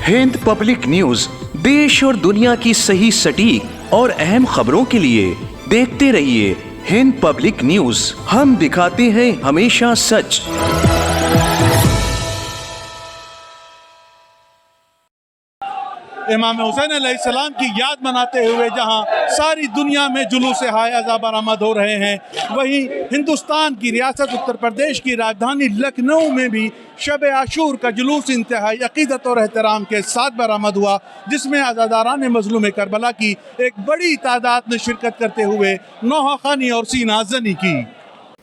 Hind public news देश और दुनिया की सही सटीक और अहम खबरों के लिए देखते रहिए हिंद पब्लिक न्यूज। हम दिखाते हैं हमेशा सच। इमाम हुसैन अलैहिस्सलाम की याद मनाते हुए जहां सारी दुनिया में जुलूस हाय अज़ा बरामद हो रहे हैं, वहीं हिंदुस्तान की रियासत उत्तर प्रदेश की राजधानी लखनऊ में भी शब आशूर का जुलूस इंतहाई अकीदत और एहतराम के साथ बरामद हुआ, जिसमें अज़ादारान मज़लूम करबला की एक बड़ी तादाद ने शिरकत करते हुए नौहा खानी और सीना जनी की।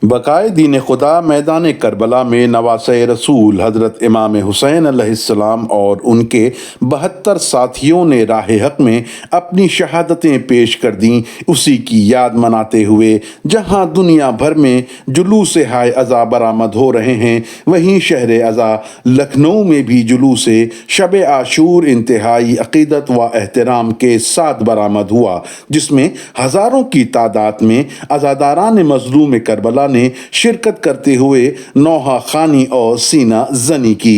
बकाए दीन खुदा मैदान करबला में नवासे रसूल हज़रत इमाम हुसैन अलैहिस्सलाम और उनके 72 साथियों ने राह हक में अपनी शहादतें पेश कर दी। उसी की याद मनाते हुए जहां दुनिया भर में जुलूस हाय अज़ा बरामद हो रहे हैं, वहीं शहर अज़ा लखनऊ में भी जुलूस शब आशूर इंतहाई अकीदत व एहतराम के साथ बरामद हुआ, जिसमें हज़ारों की तादाद में अज़ादारान मज़लूम करबला ने शिरकत करते हुए नौहा खानी और सीना जनी की।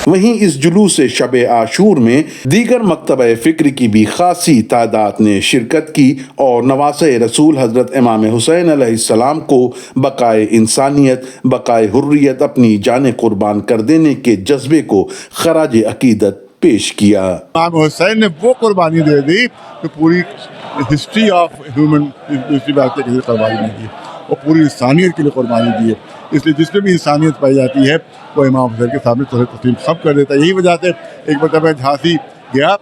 वहीं इस जुलूस शब आशूर में दीगर मकतब फ़िक्र की भी खासी तादाद ने शिरकत की और नवासे रसूल हज़रत इमाम हुसैन अलैहिस्सलाम को बकाए इंसानियत, बकाए हुर्रियत अपनी जान कुर्बान कर देने के जज्बे को खराज अकीदत पेश किया। इमाम हुसैन ने वो कुर्बानी दे दी कि पूरी हिस्ट्री ऑफ ह्यूमन हिस्ट्री में आज तक किसी कुर्बानी नहीं दी, और पूरी इंसानियत के लिए कुर्बानी दी है। इसलिए जिसमें भी इंसानियत पाई जाती है वो इमाम हुसैन के सामने तस्लीम सब कर देता है। यही वजह से एक बार मैं झांसी गया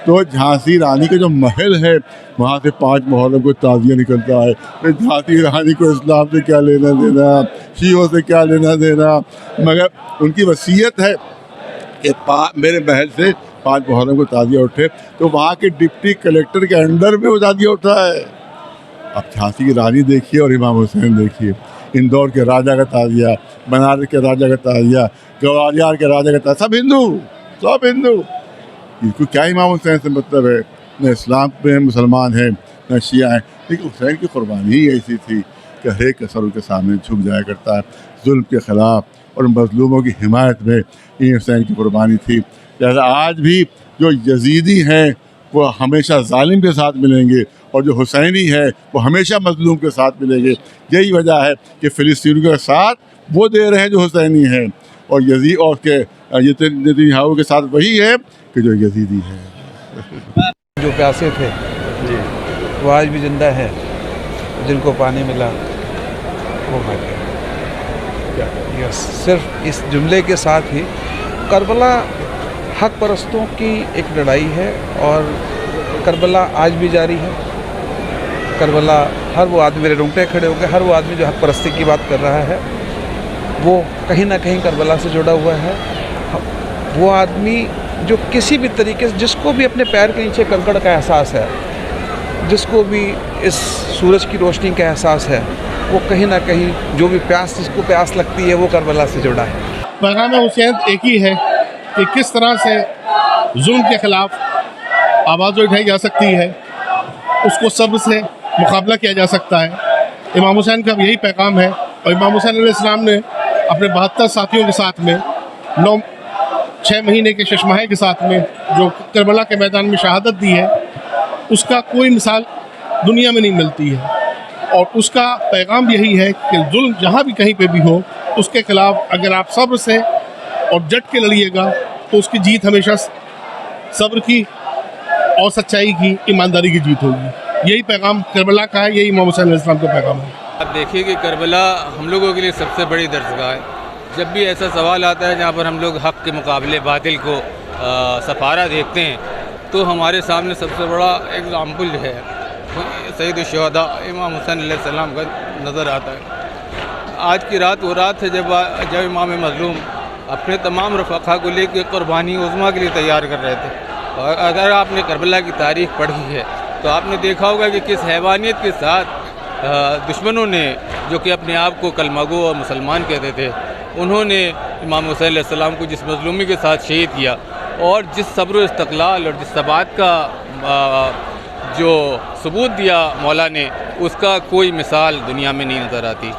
तो झांसी रानी का जो महल है वहाँ से 5 मुहर्रम को ताज़िया निकलता है। फिर झांसी रानी को इस्लाम से क्या लेना देना, शियों से क्या लेना देना, मगर उनकी वसीयत है कि मेरे महल से 5 मुहर्रम को ताज़िया उठे, तो वहाँ के डिप्टी कलेक्टर के अंडर में वो ताज़िया उठा है। अब झांसी की रानी देखिए और इमाम हुसैन देखिए, इंदौर के राजा का ताज़िया, बनारस के राजा का ताज़िया, ग्वालियर के राजा का ताज़िया, सब हिंदू। इसको क्या इमाम हुसैन से मतलब है? न इस्लाम में मुसलमान हैं न शिया हैं, लेकिन हुसैन की कुर्बानी ही ऐसी थी कि हर एक असर उनके सामने झुक जाया करता है। जुल्म के ख़िलाफ़ और मज़लूमों की हिमायत में ये हुसैन की कुर्बानी थी। लिहाजा आज भी जो यजीदी हैं वो हमेशा जालिम के साथ मिलेंगे और जो हुसैनी है वो हमेशा मज़लूम के साथ मिलेंगे। यही वजह है कि फ़िलिस्तीनियों का साथ वो दे रहे हैं जो हुसैनी हैं, और यजीद और के नेतन्याहू के साथ वही है कि जो यजीदी है। जो प्यासे थे वो आज भी जिंदा है, जिनको पानी मिला वो मर गए। यस, सिर्फ इस जुमले के साथ ही करबला हक परस्तों की एक लड़ाई है और करबला आज भी जारी है। करबला हर वो आदमी, मेरे रोंगटे खड़े हो गए, हर वो आदमी जो हक परस्ती की बात कर रहा है वो कहीं ना कहीं करबला से जुड़ा हुआ है। वो आदमी जो किसी भी तरीके से, जिसको भी अपने पैर के नीचे कंकड़ का एहसास है, जिसको भी इस सूरज की रोशनी का एहसास है, वो कहीं ना कहीं जो भी प्यास, जिसको प्यास लगती है, वो करबला से जुड़ा है। पैगाम हुसैन एक ही है कि किस तरह से जुल्म के ख़िलाफ़ आवाज़ उठाई जा सकती है, उसको सब्र से मुकाबला किया जा सकता है। इमाम हुसैन का यही पैगाम है, और इमाम हुसैन अलैहिस्सलाम ने अपने 72 साथियों के साथ में 6 महीने के शशमाहे के साथ में जो करबला के मैदान में शहादत दी है, उसका कोई मिसाल दुनिया में नहीं मिलती है। और उसका पैगाम यही है कि जुल्म जहाँ भी कहीं पे भी हो, उसके ख़िलाफ़ अगर आप सब्र से और डट के लड़िएगा तो उसकी जीत हमेशा सब्र की और सच्चाई की, ईमानदारी की जीत होगी। यही पैगाम करबला का है, यही इमाम हुसैन अलैहिस्सलाम का पैगाम है। आप देखिए कि करबला हम लोगों के लिए सबसे बड़ी दर्जगाह है। जब भी ऐसा सवाल आता है जहाँ पर हम लोग हक़ के मुकाबले बातिल को सफारा देखते हैं, तो हमारे सामने सबसे बड़ा एग्ज़ाम्पल जो है सैयद शुहदा इमाम हुसैन अलैहिस्सलाम का नज़र आता है। आज की रात वो रात है जब इमाम मज़लूम اپنے تمام رفقا کو لے کے قربانی عظمیٰ کے لیے تیار کر رہے تھے. اور اگر آپ نے کربلا کی تاریخ پڑھی ہے تو آپ نے دیکھا ہوگا کہ کس حیوانیت کے ساتھ دشمنوں نے، جو کہ اپنے آپ کو کلمہ گو اور مسلمان کہتے تھے، انہوں نے امام حسین علیہ السلام کو جس مظلومی کے ساتھ شہید کیا، اور جس صبر و استقلال اور جس ثبات کا جو ثبوت دیا مولا نے، اس کا کوئی مثال دنیا میں نہیں نظر آتی.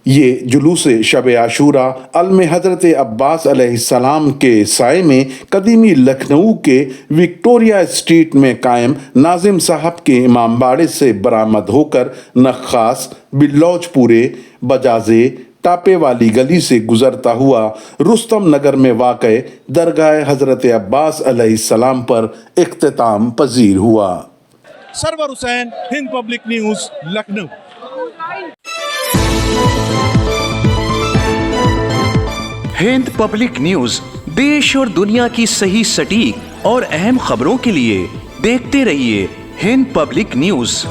یہ جلوس شب عاشورہ علم حضرت عباس علیہ السلام کے سائے میں قدیمی لکھنؤ کے وکٹوریہ اسٹریٹ میں قائم ناظم صاحب کے امام باڑے سے برآمد ہو کر نخاس، بلوچ پورے، بجازے، ٹاپے والی گلی سے گزرتا ہوا رستم نگر میں واقع درگاہ حضرت عباس علیہ السلام پر اختتام پذیر ہوا. سرور حسین، ہند پبلک نیوز، لکھنؤ. ہند پبلک نیوز دیش اور دنیا کی صحیح، سٹیک اور اہم خبروں کے لیے دیکھتے رہیے ہند پبلک نیوز.